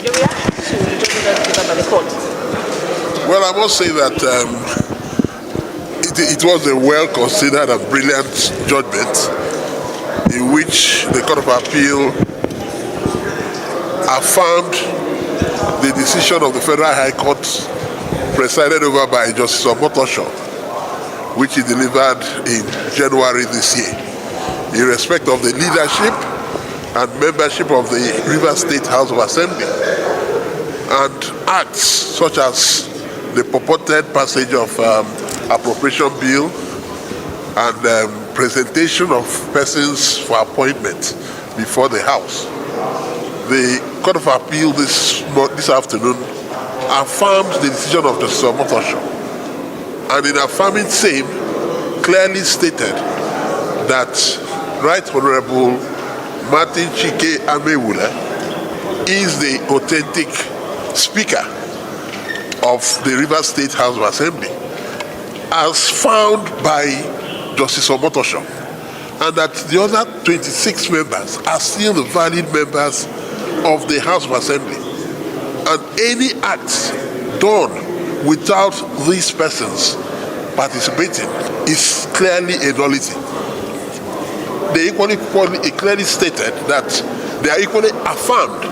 Your reaction to the judgment delivered by the court? Well, I must say that it was a well-considered and brilliant judgment in which the Court of Appeal affirmed the decision of the Federal High Court presided over by Justice Omotosho, which he delivered in January this year, in respect of the leadership and membership of the Rivers State House of Assembly, and acts such as the purported passage of appropriation bill and presentation of persons for appointment before the House. The Court of Appeal this afternoon affirmed the decision of Justice Omotosho, and in affirming same, clearly stated that Right Honorable Martin Chike Amaewhule is the authentic Speaker of the Rivers State House of Assembly, as found by Justice Omotosho, and that the other 26 members are still the valid members of the House of Assembly. And any act done without these persons participating is clearly a nullity. They equally clearly stated that they are equally affirmed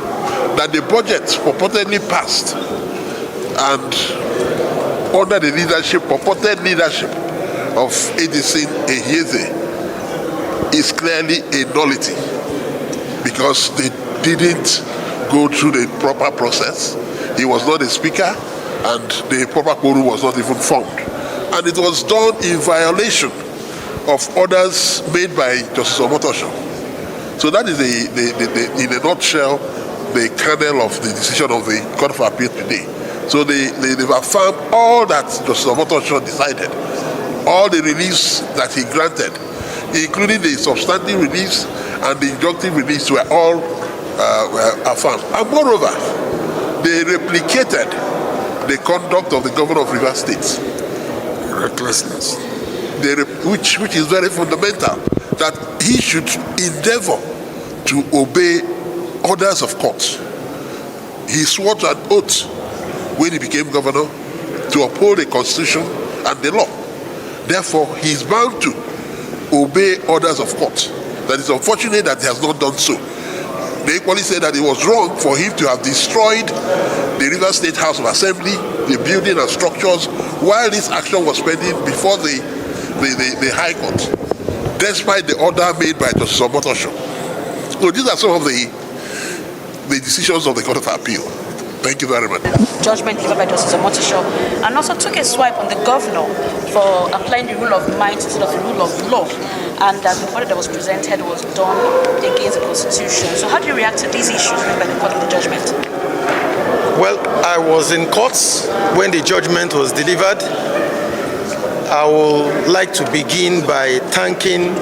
that the budget purportedly passed and under the purported leadership of Edison Eheze is clearly a nullity, because they didn't go through the proper process. He was not a speaker, and the proper quorum was not even formed. And it was done in violation of orders made by Justice Omotosho. So that is, in a nutshell, the kernel of the decision of the Court of Appeal today. So they've affirmed all that Justice Omotosho decided, all the reliefs that he granted, including the substantive reliefs and the injunctive reliefs, were all affirmed. And moreover, they replicated the conduct of the governor of Rivers State. Recklessness. Which is very fundamental, that he should endeavor to obey orders of court. He swore to an oath when he became governor to uphold the Constitution and the law. Therefore, he is bound to obey orders of court. That is unfortunate that he has not done so. They equally said that it was wrong for him to have destroyed the River State House of Assembly, the building and structures, while this action was pending before the High Court, despite the order made by Justice Omotosho. So these are some of the decisions of the Court of Appeal. Thank you very much. Judgment delivered by Justice Omotosho, and also took a swipe on the governor for applying the rule of might instead of the rule of law, and that the order that was presented was done against the Constitution. So how do you react to these issues made by the court in the judgment? Well, I was in courts when the judgment was delivered. I would like to begin by thanking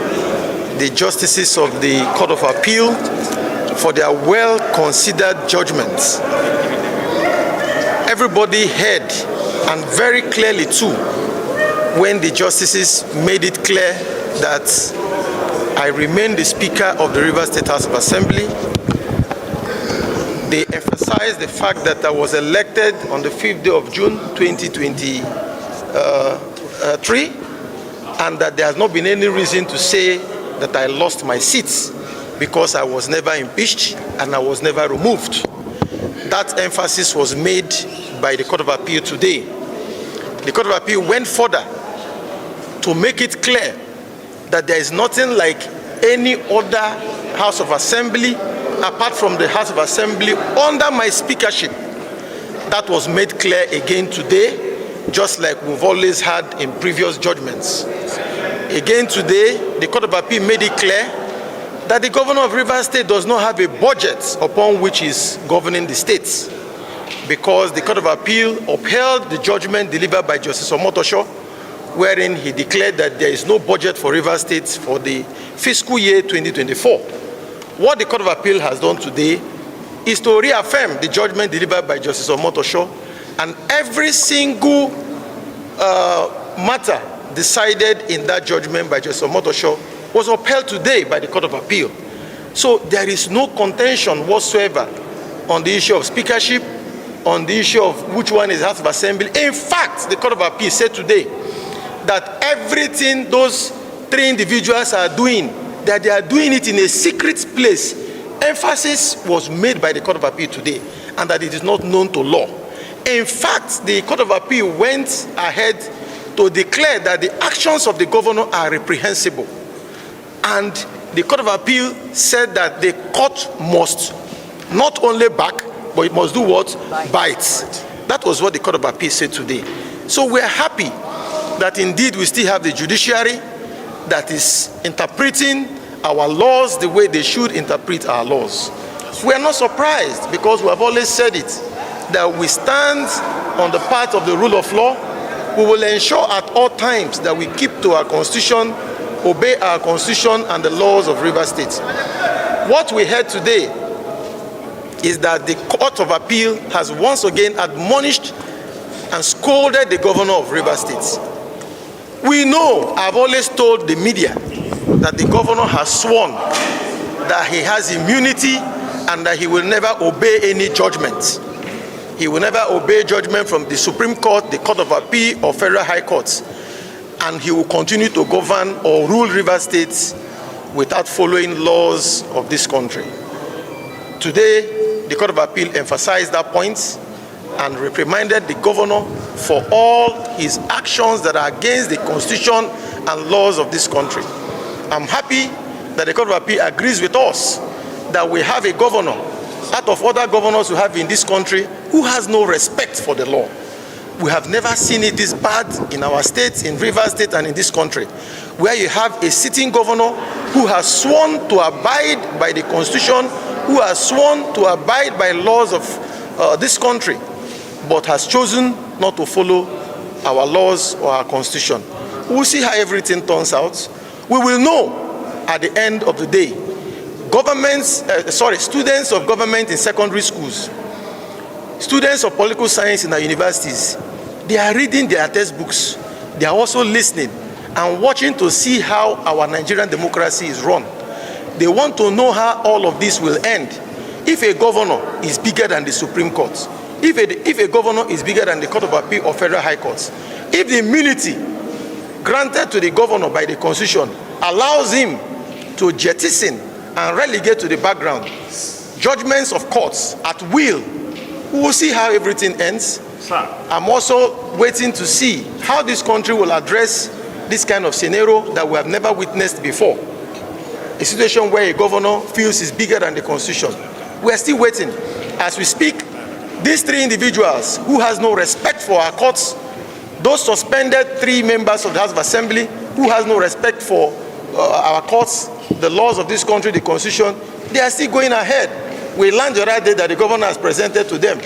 the justices of the Court of Appeal for their well-considered judgments. Everybody heard, and very clearly too, when the justices made it clear that I remain the Speaker of the Rivers State House of Assembly. They emphasized the fact that I was elected on the 5th day of June 2023, and that there has not been any reason to say that I lost my seats, because I was never impeached and I was never removed. That emphasis was made by the Court of Appeal today. The Court of Appeal went further to make it clear that there is nothing like any other House of Assembly apart from the House of Assembly under my speakership. That was made clear again today, just like we've always had in previous judgments. Again today, the Court of Appeal made it clear that the governor of Rivers State does not have a budget upon which is governing the states, because the Court of Appeal upheld the judgment delivered by Justice Omotosho, wherein he declared that there is no budget for Rivers State for the fiscal year 2024. What the Court of Appeal has done today is to reaffirm the judgment delivered by Justice Omotosho, and every single matter decided in that judgment by Justice Omotosho was upheld today by the Court of Appeal. So there is no contention whatsoever on the issue of speakership, on the issue of which one is House of Assembly. In fact, the Court of Appeal said today that everything those 3 individuals are doing, that they are doing it in a secret place. Emphasis was made by the Court of Appeal today, and that it is not known to law. In fact, the Court of Appeal went ahead to declare that the actions of the governor are reprehensible. And the Court of Appeal said that the court must not only back, but it must do what? Bite. That was what the Court of Appeal said today. So we're happy that indeed we still have the judiciary that is interpreting our laws the way they should interpret our laws. We are not surprised, because we have always said it, that we stand on the path of the rule of law. We will ensure at all times that we keep to our constitution, obey our constitution and the laws of Rivers State. What we heard today is that the Court of Appeal has once again admonished and scolded the governor of Rivers State. We know, I've always told the media, that the governor has sworn that he has immunity and that he will never obey any judgment. He will never obey judgment from the Supreme Court, the Court of Appeal, or Federal High Courts. And he will continue to govern or rule Rivers State without following laws of this country. Today, the Court of Appeal emphasized that point and reprimanded the governor for all his actions that are against the Constitution and laws of this country. I'm happy that the Court of Appeal agrees with us that we have a governor, out of other governors we have in this country, who has no respect for the law. We have never seen it this bad in our state, in Rivers State and in this country, where you have a sitting governor who has sworn to abide by the Constitution, who has sworn to abide by laws of this country, but has chosen not to follow our laws or our Constitution. We'll see how everything turns out. We will know at the end of the day. Students of government in secondary schools, students of political science in our universities, they are reading their textbooks. They are also listening and watching to see how our Nigerian democracy is run. They want to know how all of this will end. If a governor is bigger than the Supreme Court, if a governor is bigger than the Court of Appeal or Federal High Courts, if the immunity granted to the governor by the Constitution allows him to jettison and relegate to the background judgments of courts at will, we will see how everything ends. Sir. I'm also waiting to see how this country will address this kind of scenario that we have never witnessed before. A situation where a governor feels he's bigger than the Constitution. We are still waiting. As we speak, these 3 individuals who has no respect for our courts, those suspended 3 members of the House of Assembly who has no respect for our courts, the laws of this country, the Constitution, they are still going ahead. We learned the other day that the governor has presented to them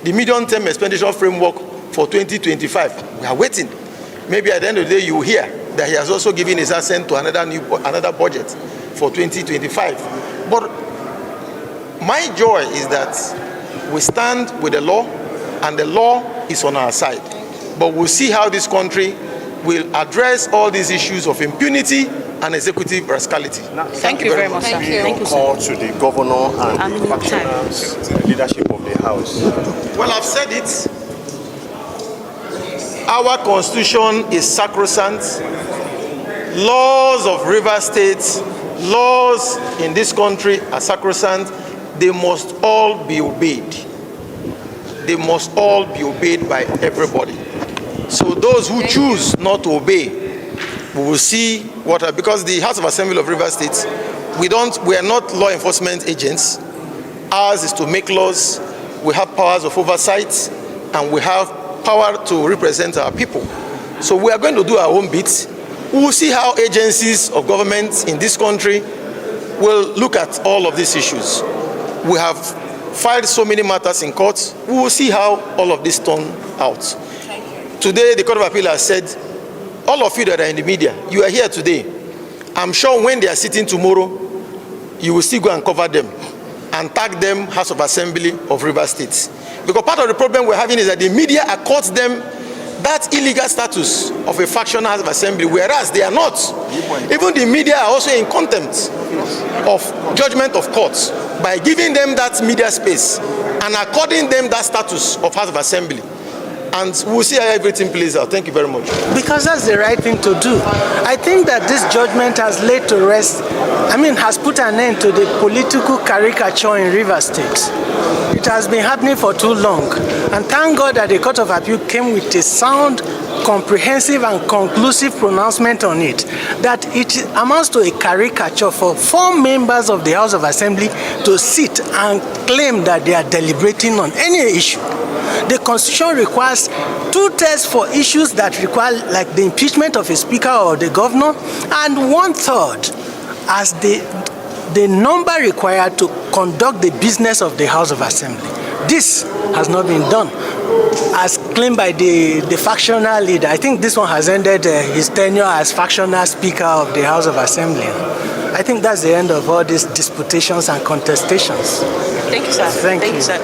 the medium-term expenditure framework for 2025. We are waiting. Maybe at the end of the day, you will hear that he has also given his assent to another budget for 2025. But my joy is that we stand with the law, and the law is on our side. But we'll see how this country will address all these issues of impunity and executive rascality. Thank you very much, sir. Thank you, call to the governor and the factionals, leadership of the House. Well, I've said it. Our Constitution is sacrosanct. Laws of Rivers State, laws in this country are sacrosanct. They must all be obeyed. They must all be obeyed by everybody. So those who choose not to obey, we will see what, because the House of Assembly of Rivers State, we are not law enforcement agents. Ours is to make laws. We have powers of oversight, and we have power to represent our people. So we are going to do our own bit. We will see how agencies of government in this country will look at all of these issues. We have filed so many matters in court. We will see how all of this turn out. Today, the Court of Appeal has said, all of you that are in the media, you are here today. I'm sure when they are sitting tomorrow, you will still go and cover them and tag them House of Assembly of Rivers State. Because part of the problem we're having is that the media accords them that illegal status of a factional House of Assembly, whereas they are not. Even the media are also in contempt of judgment of courts. by giving them that media space and according them that status of House of Assembly. And we'll see how everything plays out. Thank you very much. Because that's the right thing to do. I think that this judgment has laid to rest, has put an end to the political caricature in Rivers State. It has been happening for too long. And thank God that the Court of Appeal came with a sound, comprehensive and conclusive pronouncement on it, that it amounts to a caricature for 4 members of the House of Assembly to sit and claim that they are deliberating on any issue. The Constitution requires 2/3 for issues that require, like the impeachment of a speaker or the governor, and 1/3 as the number required to conduct the business of the House of Assembly. This has not been done, as claimed by the factional leader. I think this one has ended his tenure as factional Speaker of the House of Assembly. I think that's the end of all these disputations and contestations. Thank you, sir. Thank you. Sir.